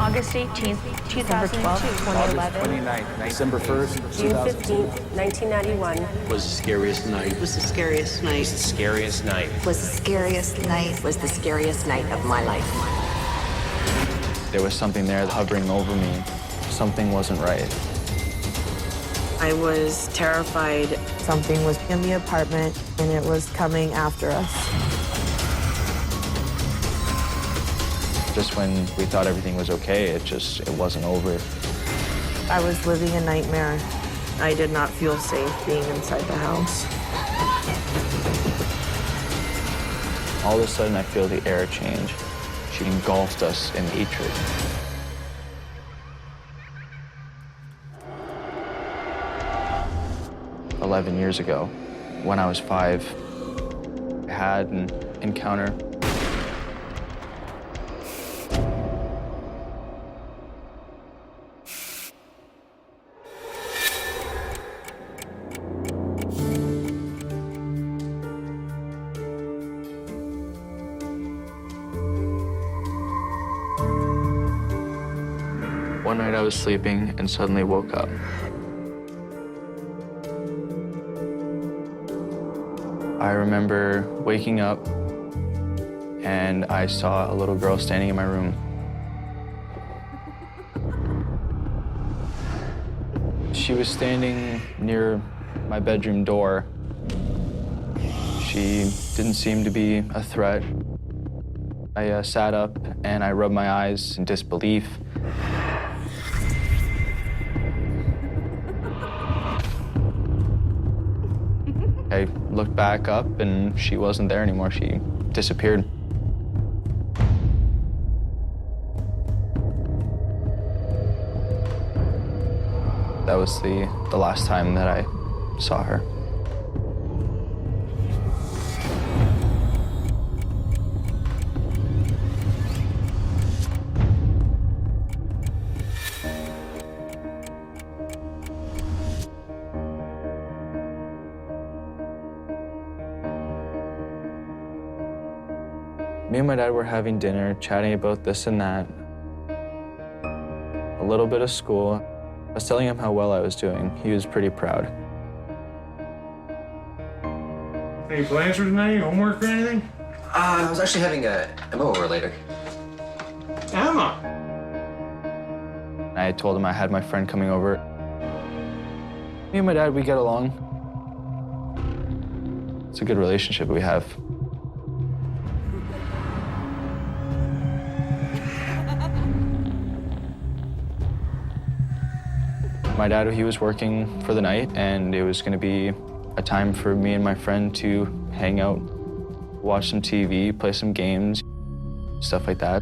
August 18th, 2002. August 29th, December 1st, June 15th, 1991. Was the scariest night. Was the scariest night. The scariest night. Was the scariest night. Was the scariest night of my life. there was something there hovering over me. Something wasn't right. I was terrified. Something was in the apartment, and it was coming after us. Just when we thought everything was okay, it wasn't over. I was living a nightmare. I did not feel safe being inside the house. All of a sudden, I feel the air change. She engulfed us in hatred. "11 years ago, when I was 5, I had an encounter. One night I was sleeping and suddenly woke up. I remember waking up and I saw a little girl standing in my room. She was standing near my bedroom door. She didn't seem to be a threat. I sat up and I rubbed my eyes in disbelief. I looked back up and she wasn't there anymore. She disappeared. That was the last time that I saw her. Me and my dad were having dinner, chatting about this and that. A little bit of school. I was telling him how well I was doing. He was pretty proud. Any plans for tonight? Homework or anything? I was actually having Emma over later. Emma? I told him I had my friend coming over. Me and my dad, we get along. It's a good relationship we have. My dad, he was working for the night, and it was going to be a time for me and my friend to hang out, watch some TV, play some games, stuff like that.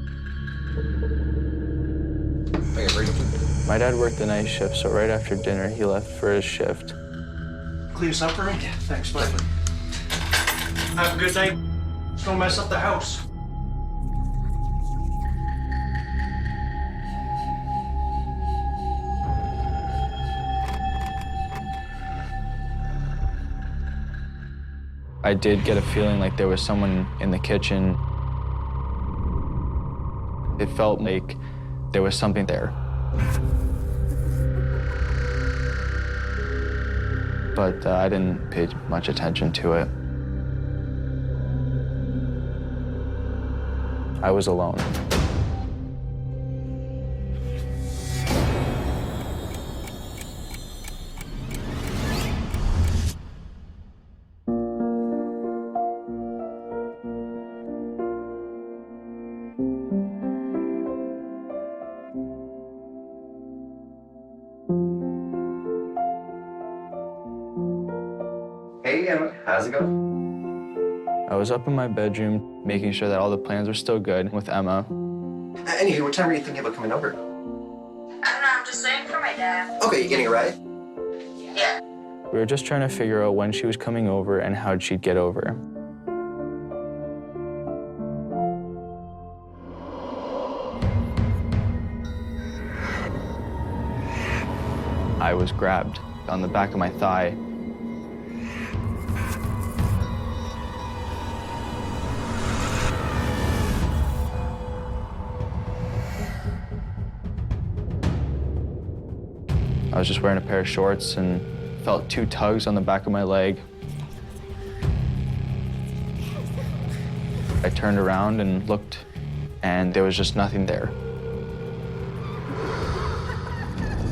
My dad worked the night shift, so right after dinner, he left for his shift. Clean this up for me? Thanks, bud. Have a good night. Just don't mess up the house. I did get a feeling like there was someone in the kitchen. It felt like there was something there. But I didn't pay much attention to it. I was alone. Hey, Emma, how's it going? I was up in my bedroom, making sure that all the plans were still good with Emma. Anywho, what time are you thinking about coming over? I don't know, I'm just waiting for my dad. Okay, you getting a ride? Yeah. We were just trying to figure out when she was coming over and how she'd get over. I was grabbed on the back of my thigh. I was just wearing a pair of shorts and felt 2 tugs on the back of my leg. I turned around and looked, and there was just nothing there.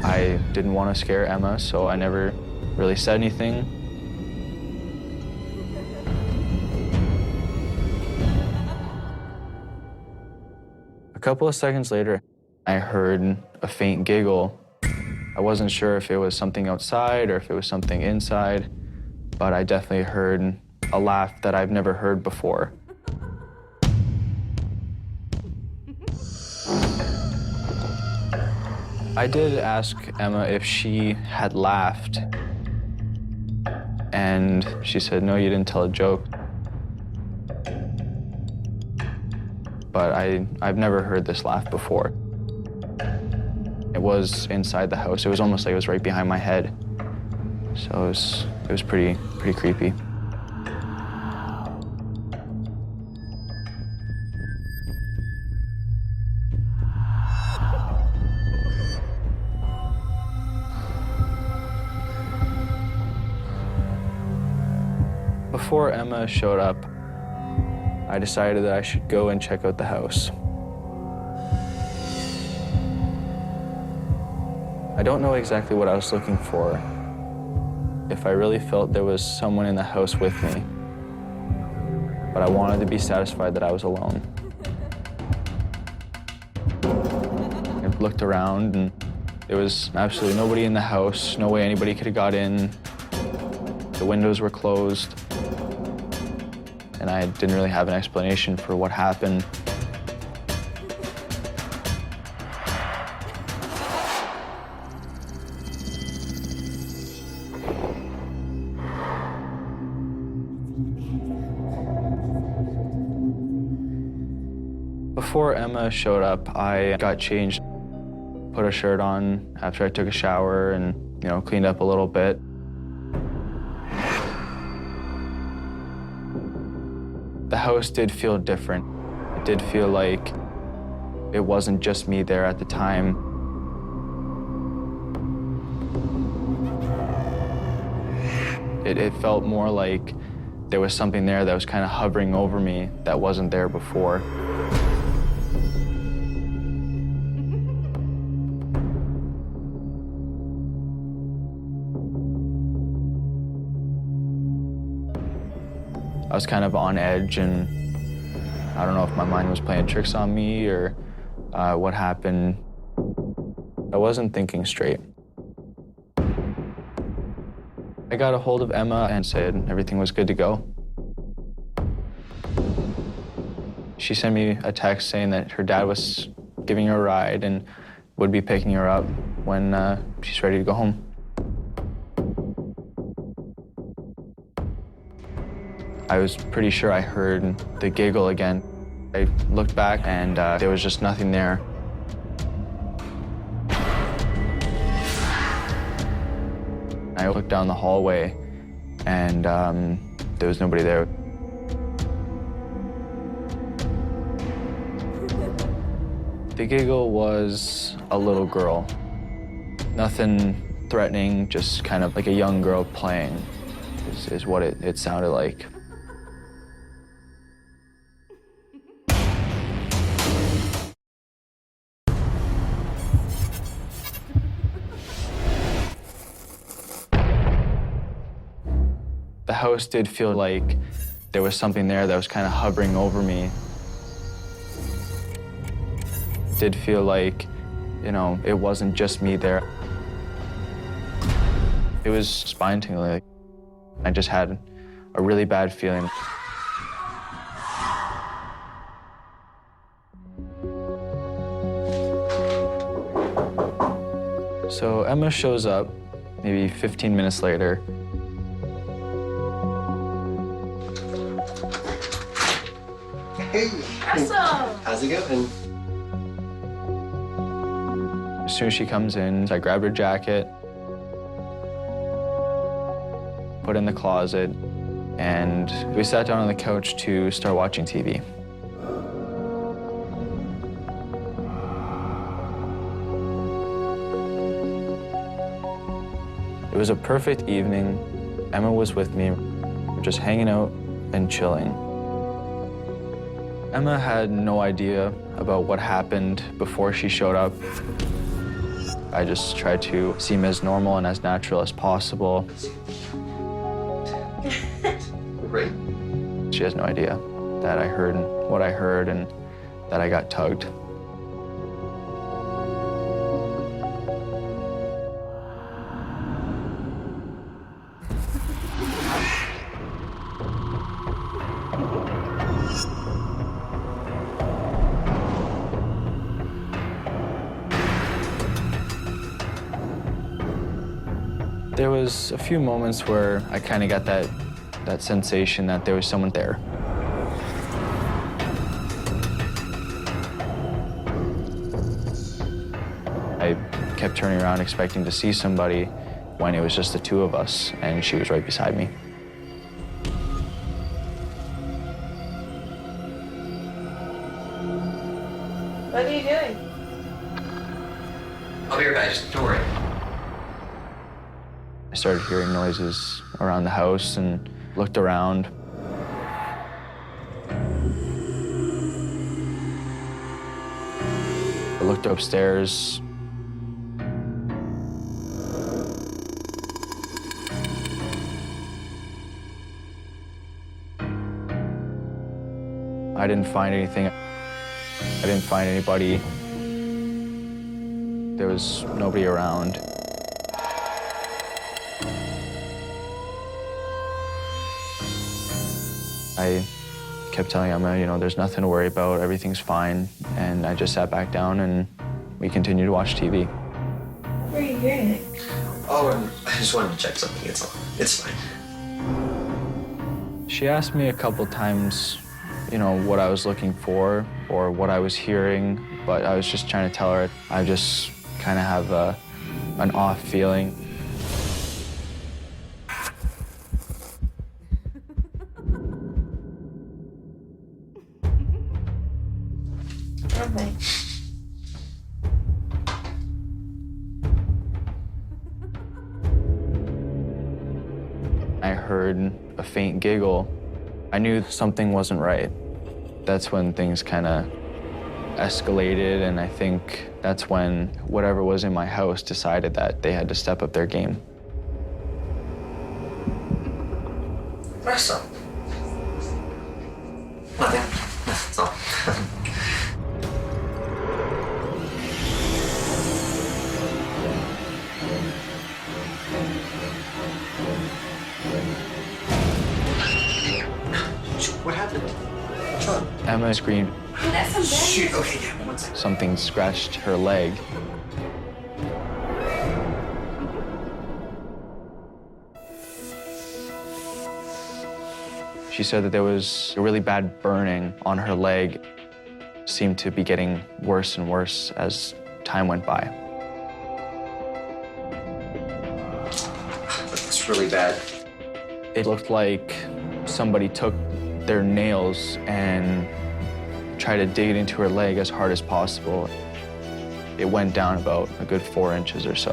I didn't want to scare Emma, so I never really said anything. A couple of seconds later, I heard a faint giggle. I wasn't sure if it was something outside or if it was something inside, but I definitely heard a laugh that I've never heard before. I did ask Emma if she had laughed, and she said, no, you didn't tell a joke. But I've never heard this laugh before. It was inside the house. It was almost like it was right behind my head. So it was pretty creepy. Before Emma showed up, I decided that I should go and check out the house. I don't know exactly what I was looking for. If I really felt there was someone in the house with me, but I wanted to be satisfied that I was alone. I looked around and there was absolutely nobody in the house, no way anybody could have got in. The windows were closed, and I didn't really have an explanation for what happened. Before Emma showed up, I got changed, put a shirt on after I took a shower and, cleaned up a little bit. The house did feel different. It did feel like it wasn't just me there at the time. It felt more like there was something there that was kind of hovering over me that wasn't there before. I was kind of on edge, and I don't know if my mind was playing tricks on me or what happened. I wasn't thinking straight. I got a hold of Emma and said everything was good to go. She sent me a text saying that her dad was giving her a ride and would be picking her up when she's ready to go home. I was pretty sure I heard the giggle again. I looked back and there was just nothing there. I looked down the hallway and there was nobody there. The giggle was a little girl. Nothing threatening, just kind of like a young girl playing is what it sounded like. The house did feel like there was something there that was kind of hovering over me. It did feel like, it wasn't just me there. It was spine-tingling. I just had a really bad feeling. So Emma shows up maybe 15 minutes later. Hey! How's it going? As soon as she comes in, I grabbed her jacket, put it in the closet, and we sat down on the couch to start watching TV. It was a perfect evening. Emma was with me. We're just hanging out and chilling. Emma had no idea about what happened before she showed up. I just tried to seem as normal and as natural as possible. Great. She has no idea that I heard what I heard and that I got tugged. There was a few moments where I kind of got that sensation that there was someone there. I kept turning around expecting to see somebody when it was just the two of us, and she was right beside me. What are you doing? I'll be right back, just don't worry. I started hearing noises around the house and looked around. I looked upstairs. I didn't find anything. I didn't find anybody. There was nobody around. I kept telling Emma, you know, there's nothing to worry about, everything's fine. And I just sat back down and we continued to watch TV. Where are you hearing it? Oh, and I just wanted to check something. It's fine. She asked me a couple times, you know, what I was looking for or what I was hearing, but I was just trying to tell her I just kind of have an off feeling. Okay. I heard a faint giggle. I knew something wasn't right. That's when things kind of escalated, and I think that's when whatever was in my house decided that they had to step up their game. What's up? Nothing. That's all. What happened? What's wrong? Emma screamed. Shoot, okay, yeah, 1 second. Something scratched her leg. She said that there was a really bad burning on her leg. Seemed to be getting worse and worse as time went by. That's really bad. It looked like somebody took their nails and tried to dig it into her leg as hard as possible. It went down about a good 4 inches or so.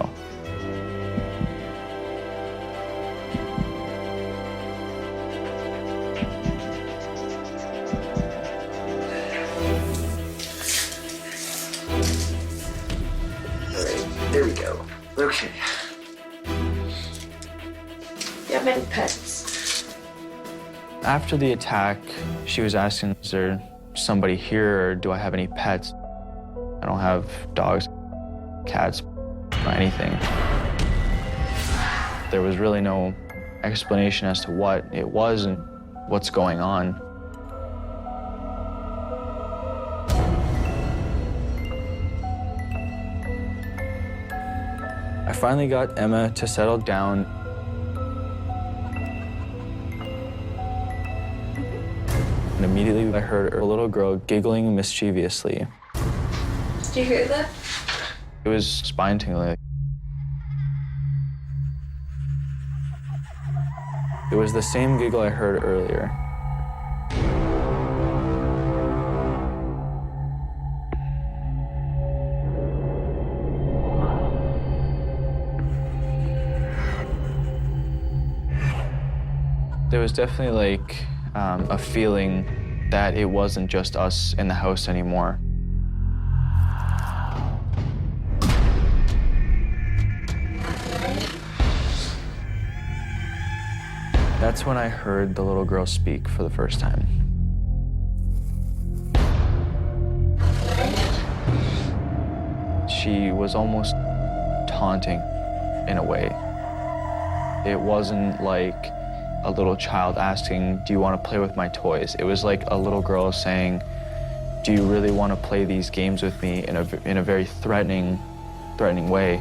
All right, there we go. Okay. You have any pets? After the attack, she was asking, is there somebody here, or do I have any pets? I don't have dogs, cats, or anything. There was really no explanation as to what it was and what's going on. I finally got Emma to settle down. And immediately I heard a little girl giggling mischievously. Did you hear that? It was spine-tingling. It was the same giggle I heard earlier. There was definitely like a feeling that it wasn't just us in the house anymore. That's when I heard the little girl speak for the first time. She was almost taunting in a way. It wasn't like a little child asking, "Do you want to play with my toys?" It was like a little girl saying, "Do you really want to play these games with me?" in a very threatening way.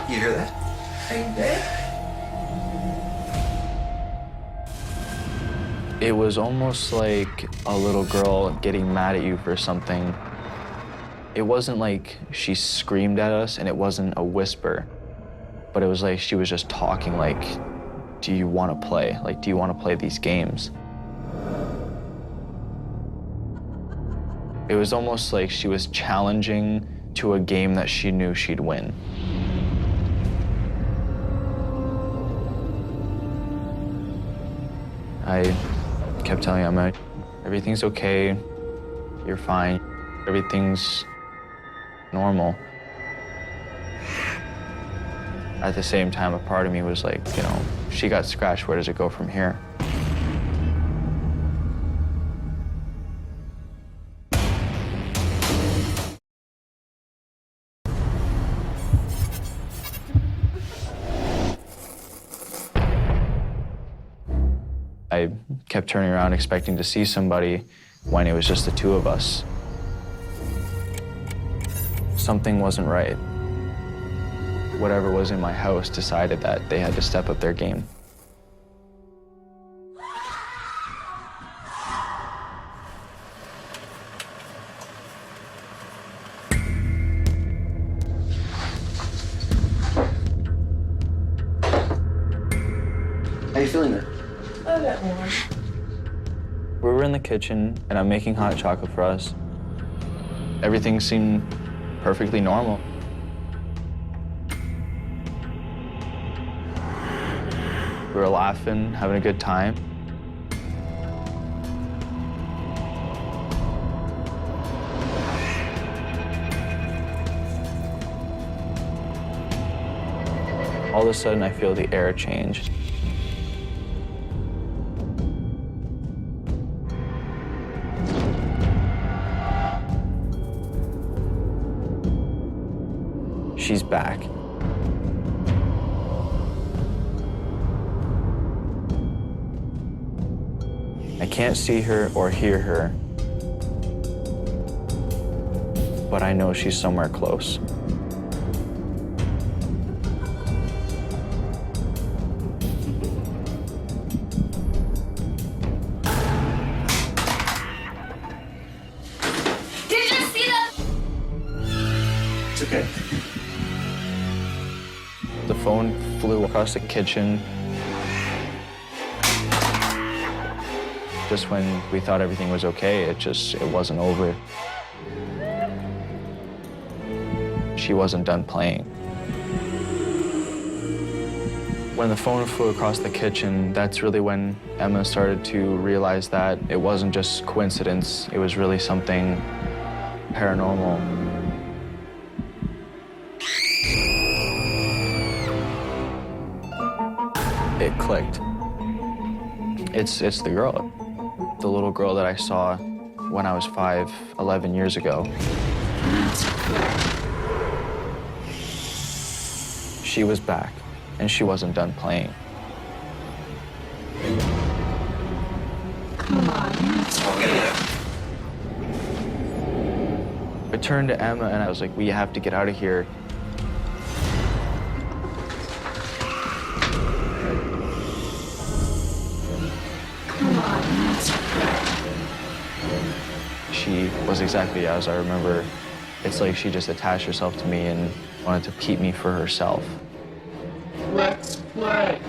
You hear that? It was almost like a little girl getting mad at you for something. It wasn't like she screamed at us, and it wasn't a whisper, but it was like she was just talking like, "Do you want to play? Like, do you want to play these games?" It was almost like she was challenging to a game that she knew she'd win. I kept telling Emma, "Everything's okay, you're fine, everything's normal." At the same time, a part of me was like, you know, she got scratched, where does it go from here? I kept turning around expecting to see somebody when it was just the two of us. Something wasn't right. Whatever was in my house decided that they had to step up their game. How you feeling there? We were in the kitchen, and I'm making hot chocolate for us. Everything seemed perfectly normal. We were laughing, having a good time. All of a sudden, I feel the air change. She's back. I can't see her or hear her, but I know she's somewhere close. Did you see that? It's okay. The phone flew across the kitchen. Just when we thought everything was okay, it wasn't over. She wasn't done playing. When the phone flew across the kitchen, that's really when Emma started to realize that it wasn't just coincidence, it was really something paranormal. It clicked. It's the girl. The little girl that I saw when I was 5, 11 years ago. She was back, and she wasn't done playing. Come on. I turned to Emma, and I was like, "We have to get out of here." She was exactly as I remember. It's like she just attached herself to me and wanted to keep me for herself. Let's play.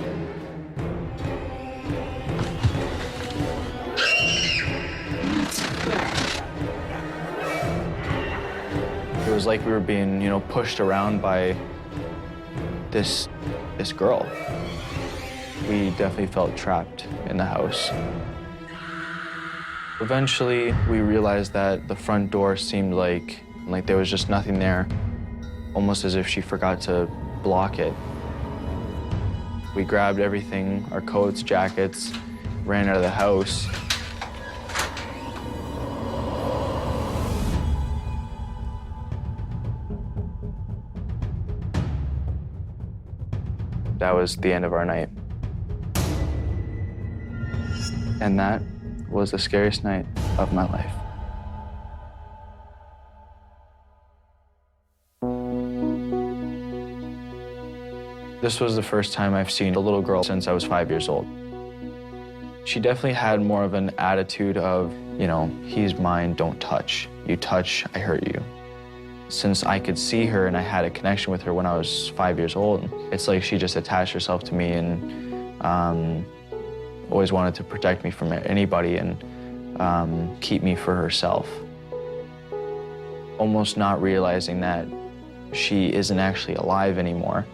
It was like we were being, pushed around by this girl. We definitely felt trapped in the house. Eventually, we realized that the front door seemed like there was just nothing there, almost as if she forgot to block it. We grabbed everything, our coats, jackets, ran out of the house. That was the end of our night. And that was the scariest night of my life. This was the first time I've seen a little girl since I was 5 years old. She definitely had more of an attitude of, you know, he's mine, don't touch. You touch, I hurt you. Since I could see her and I had a connection with her when I was 5 years old, it's like she just attached herself to me and always wanted to protect me from anybody and keep me for herself. Almost not realizing that she isn't actually alive anymore.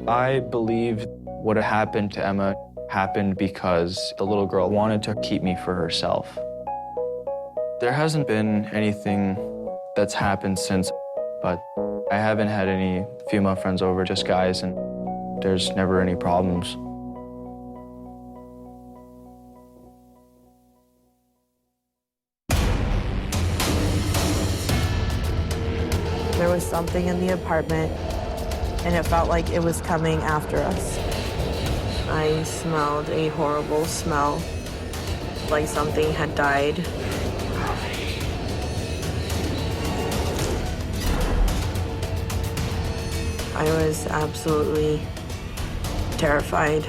I believe what had happened to Emma happened because the little girl wanted to keep me for herself. There hasn't been anything that's happened since, but I haven't had any female friends over, just guys, and there's never any problems. There was something in the apartment, and it felt like it was coming after us. I smelled a horrible smell, like something had died. I was absolutely terrified.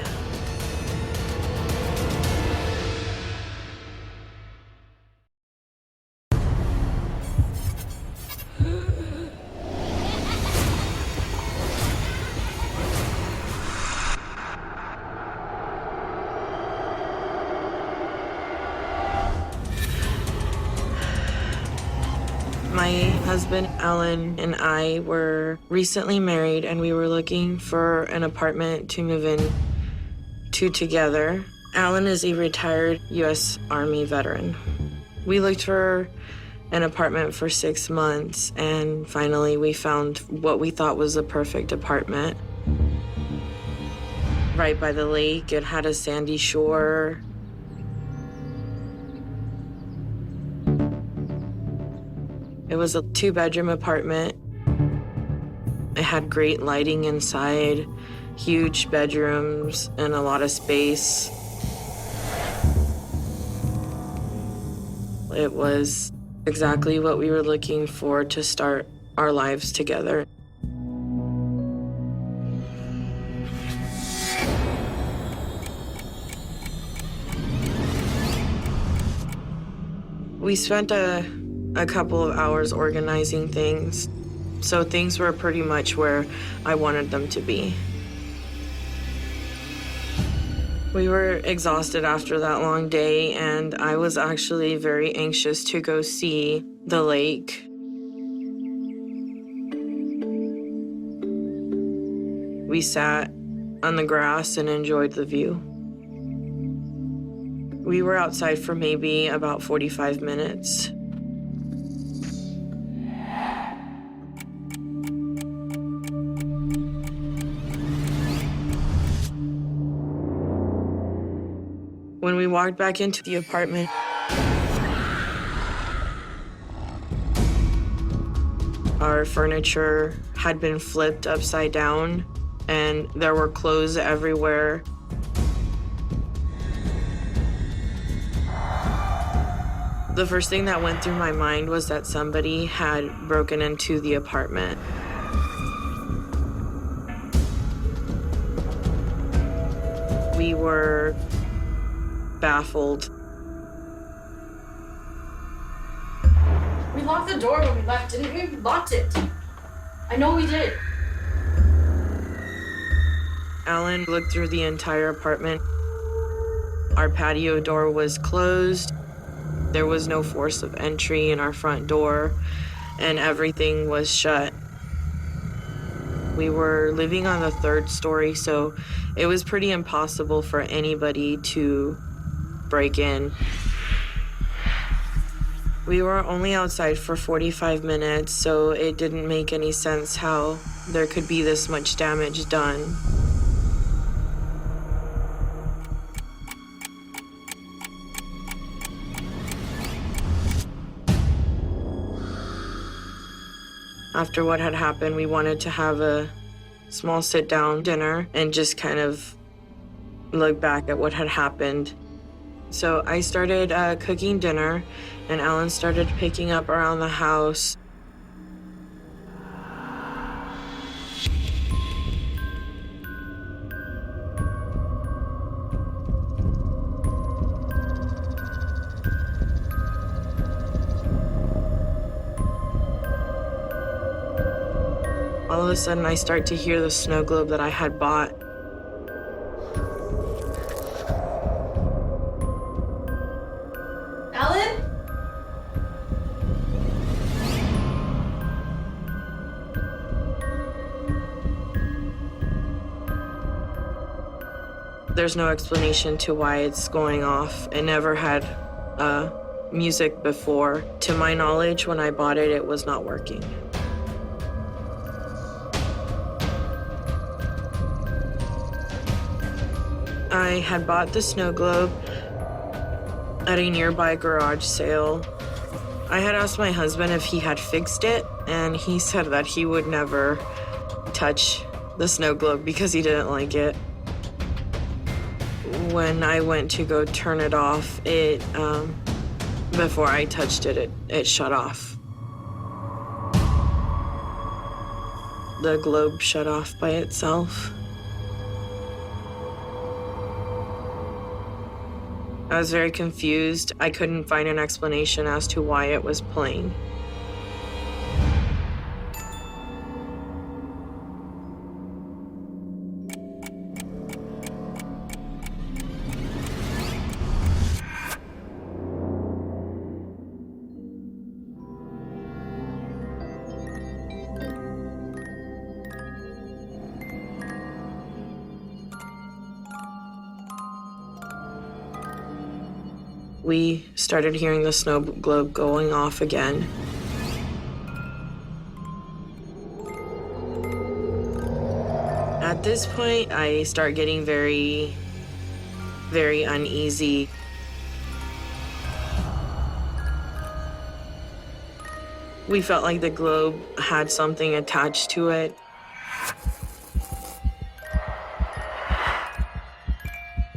My husband, Alan, and I were recently married, and we were looking for an apartment to move in to together. Alan is a retired U.S. Army veteran. We looked for an apartment for 6 months, and finally we found what we thought was the perfect apartment. Right by the lake, it had a sandy shore. It was a 2-bedroom apartment. It had great lighting inside, huge bedrooms, and a lot of space. It was exactly what we were looking for to start our lives together. We spent a couple of hours organizing things, so things were pretty much where I wanted them to be. We were exhausted after that long day, and I was actually very anxious to go see the lake. We sat on the grass and enjoyed the view. We were outside for maybe about 45 minutes. When we walked back into the apartment, our furniture had been flipped upside down, and there were clothes everywhere. The first thing that went through my mind was that somebody had broken into the apartment. We were baffled. We locked the door when we left, didn't we? We locked it. I know we did. Alan looked through the entire apartment. Our patio door was closed. There was no force of entry in our front door, and everything was shut. We were living on the 3rd story, so it was pretty impossible for anybody to break in. We were only outside for 45 minutes, so it didn't make any sense how there could be this much damage done. After what had happened, we wanted to have a small sit-down dinner and just kind of look back at what had happened. So I started cooking dinner, and Alan started picking up around the house. All of a sudden, I start to hear the snow globe that I had bought. Alan? There's no explanation to why it's going off. It never had music before. To my knowledge, when I bought it, it was not working. I had bought the snow globe at a nearby garage sale. I had asked my husband if he had fixed it, and he said that he would never touch the snow globe because he didn't like it. When I went to go turn it off, before I touched it, it shut off. The globe shut off by itself. I was very confused. I couldn't find an explanation as to why it was playing. We started hearing the snow globe going off again. At this point, I start getting very, very uneasy. We felt like the globe had something attached to it.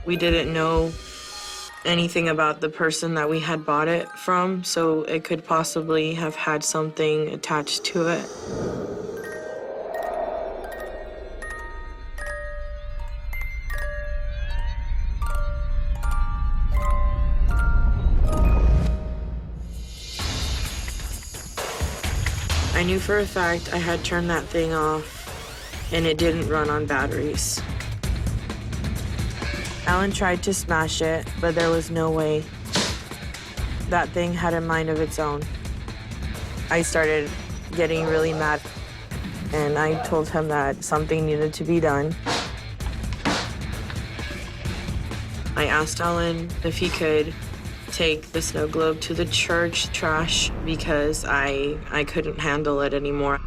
We didn't know anything about the person that we had bought it from, so it could possibly have had something attached to it. I knew for a fact I had turned that thing off, and it didn't run on batteries. Alan tried to smash it, but there was no way. That thing had a mind of its own. I started getting really mad, and I told him that something needed to be done. I asked Alan if he could take the snow globe to the church trash because I couldn't handle it anymore.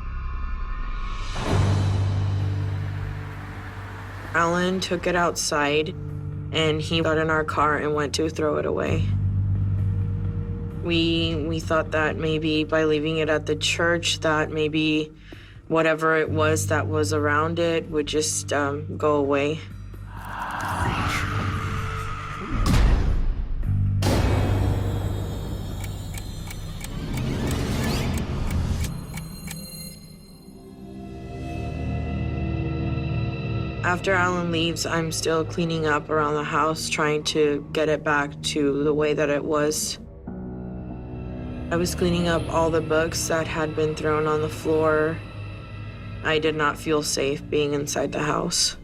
Alan took it outside, and he got in our car and went to throw it away. We thought that maybe by leaving it at the church, that maybe whatever it was that was around it would just go away. After Alan leaves, I'm still cleaning up around the house, trying to get it back to the way that it was. I was cleaning up all the books that had been thrown on the floor. I did not feel safe being inside the house.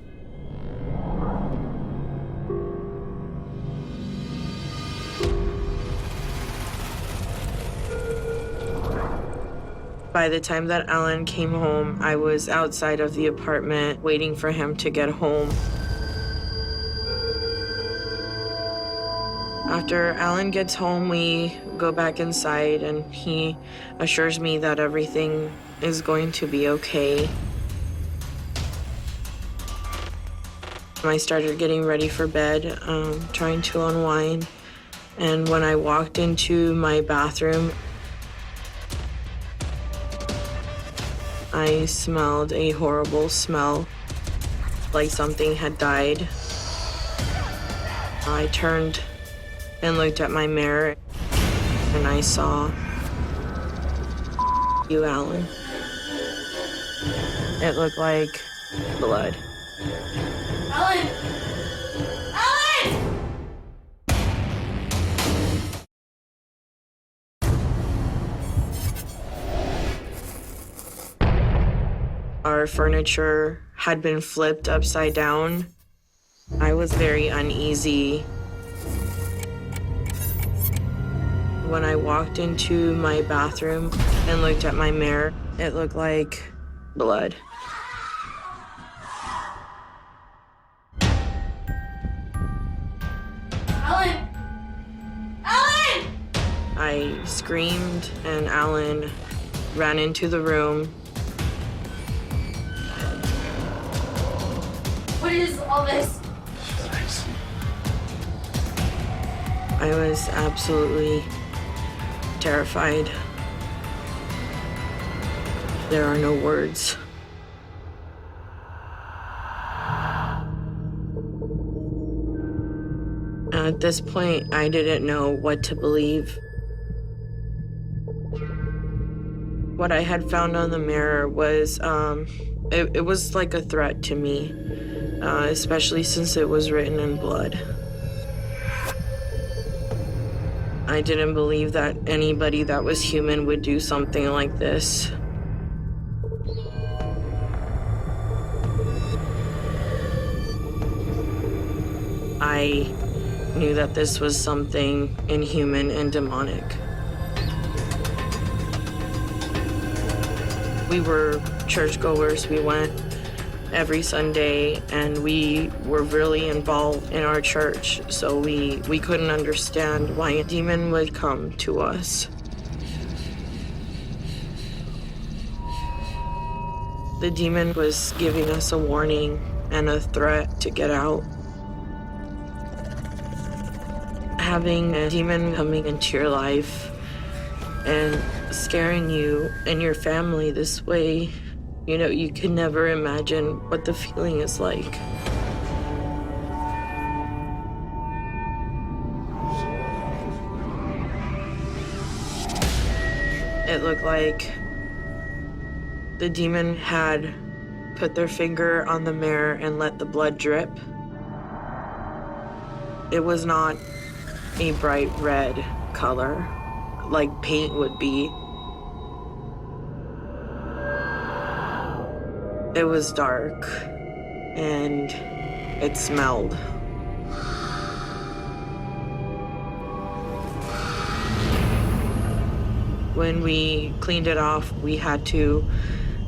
By the time that Alan came home, I was outside of the apartment waiting for him to get home. After Alan gets home, we go back inside and he assures me that everything is going to be okay. I started getting ready for bed, trying to unwind. And when I walked into my bathroom, I smelled a horrible smell, like something had died. I turned and looked at my mirror, and I saw you, Alan. It looked like blood. Alan! Alan! Our furniture had been flipped upside down. I was very uneasy. When I walked into my bathroom and looked at my mirror, it looked like blood. Alan! Alan! I screamed and Alan ran into the room. What is all this? I was absolutely terrified. There are no words. At this point, I didn't know what to believe. What I had found on the mirror was, it was like a threat to me, especially since it was written in blood. I didn't believe that anybody that was human would do something like this. I knew that this was something inhuman and demonic. We were churchgoers. We went every Sunday, and we were really involved in our church, so we couldn't understand why a demon would come to us. The demon was giving us a warning and a threat to get out. Having a demon coming into your life and scaring you and your family this way, you know, you can never imagine what the feeling is like. It looked like the demon had put their finger on the mirror and let the blood drip. It was not a bright red color like paint would be. It was dark and it smelled. When we cleaned it off, we had to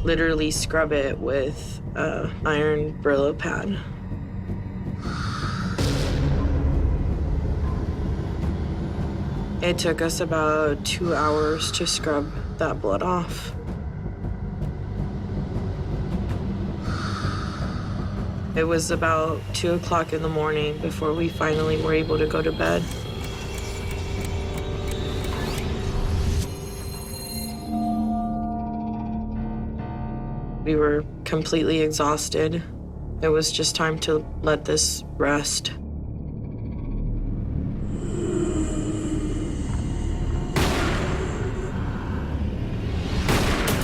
literally scrub it with an iron Brillo pad. It took us about 2 hours to scrub that blood off. It was about 2 o'clock in the morning before we finally were able to go to bed. We were completely exhausted. It was just time to let this rest.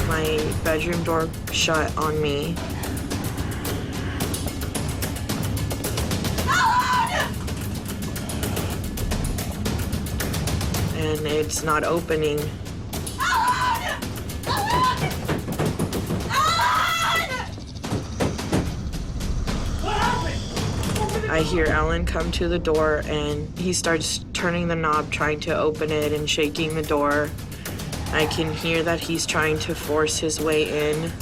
My bedroom door shut on me. And it's not opening. I hear Alan come to the door and he starts turning the knob, trying to open it and shaking the door. I can hear that he's trying to force his way in.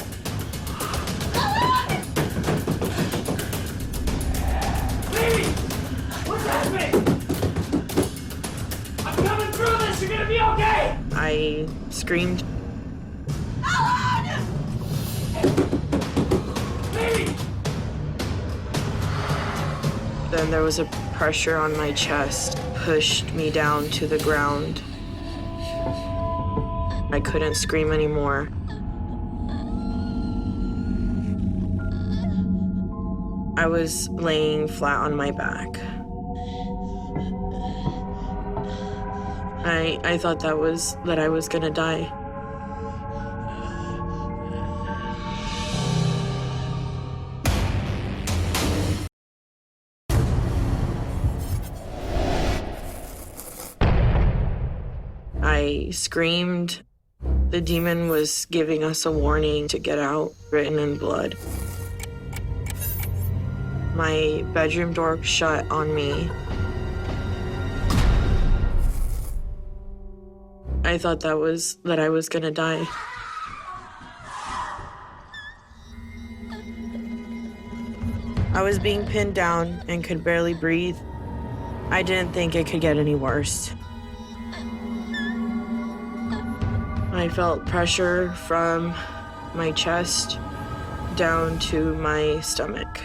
Baby! What's happening? I'm coming through this! You're gonna be okay! I screamed. Baby! Then there was a pressure on my chest, pushed me down to the ground. I couldn't scream anymore. I was laying flat on my back. I thought that I was gonna die. I screamed. The demon was giving us a warning to get out, written in blood. My bedroom door shut on me. I thought that I was gonna die. I was being pinned down and could barely breathe. I didn't think it could get any worse. I felt pressure from my chest down to my stomach.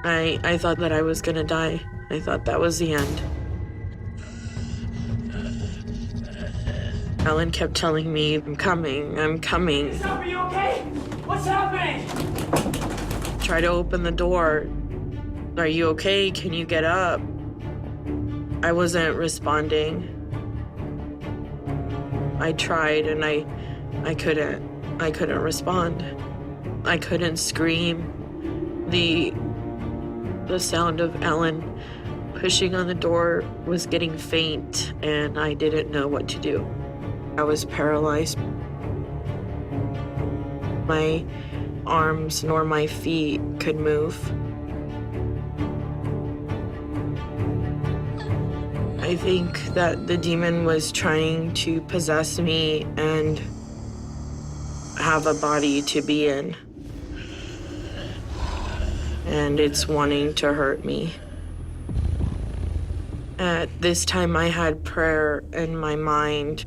I thought that I was gonna die. I thought that was the end. Ellen kept telling me, I'm coming, I'm coming. Stop, are you okay? What's happening? Try to open the door. Are you okay? Can you get up? I wasn't responding. I tried and I couldn't respond. I couldn't scream. The sound of Ellen pushing on the door was getting faint and I didn't know what to do. I was paralyzed. My arms nor my feet could move. I think that the demon was trying to possess me and have a body to be in. And it's wanting to hurt me. At this time, I had prayer in my mind.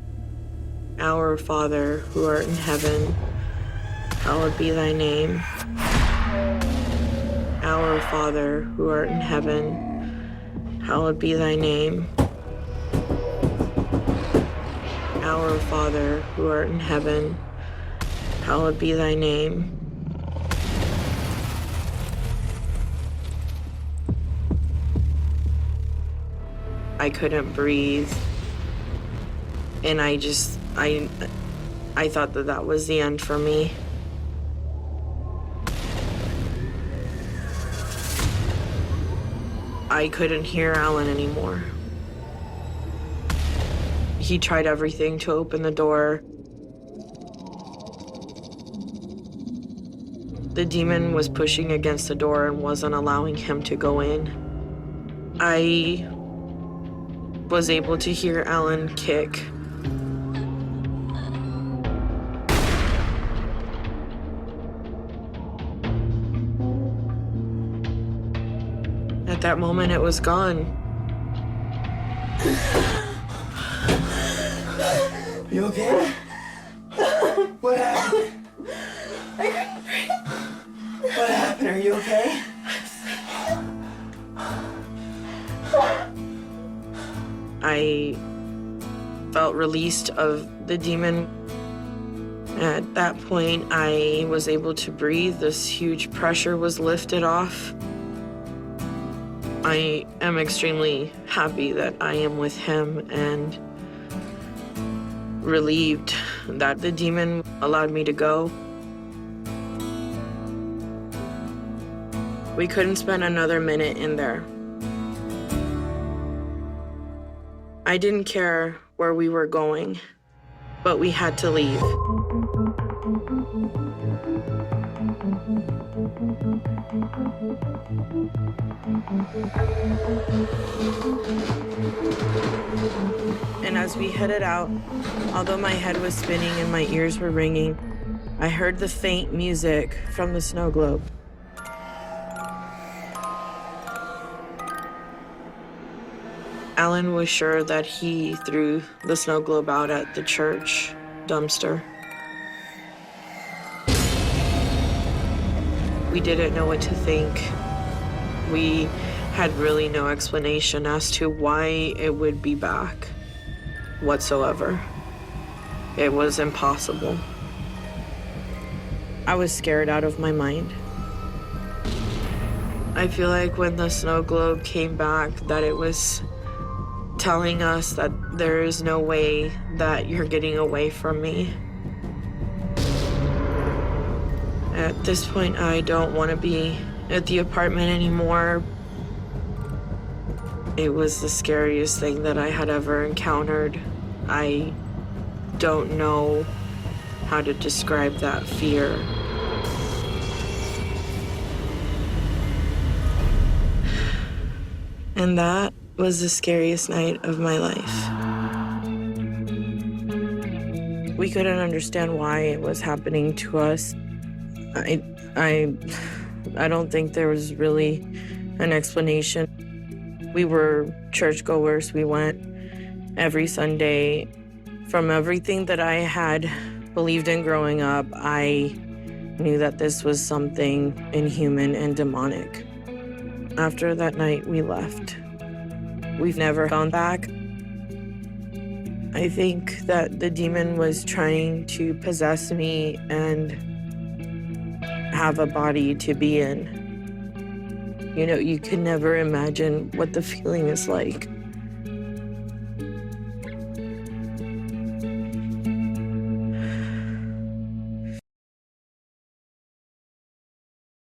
Our Father, who art in heaven, hallowed be thy name. Our Father, who art in heaven, hallowed be thy name. Our Father, who art in heaven, hallowed be thy name. I couldn't breathe. And I thought that was the end for me. I couldn't hear Alan anymore. He tried everything to open the door. The demon was pushing against the door and wasn't allowing him to go in. I was able to hear Alan kick. At that moment, it was gone. You okay? What happened? I couldn't breathe. What happened? Are you okay? I felt released of the demon. At that point, I was able to breathe. This huge pressure was lifted off. I am extremely happy that I am with him and relieved that the demon allowed me to go. We couldn't spend another minute in there. I didn't care where we were going, but we had to leave. And as we headed out, although my head was spinning and my ears were ringing, I heard the faint music from the snow globe. Alan was sure that he threw the snow globe out at the church dumpster. We didn't know what to think. We had really no explanation as to why it would be back whatsoever. It was impossible. I was scared out of my mind. I feel like when the snow globe came back, that it was telling us that there is no way that you're getting away from me. At this point, I don't want to be at the apartment anymore. It was the scariest thing that I had ever encountered. I don't know how to describe that fear. And that was the scariest night of my life. We couldn't understand why it was happening to us. I don't think there was really an explanation. We were churchgoers. We went every Sunday. From everything that I had believed in growing up, I knew that this was something inhuman and demonic. After that night, we left. We've never gone back. I think that the demon was trying to possess me and have a body to be in. You know, you could never imagine what the feeling is like.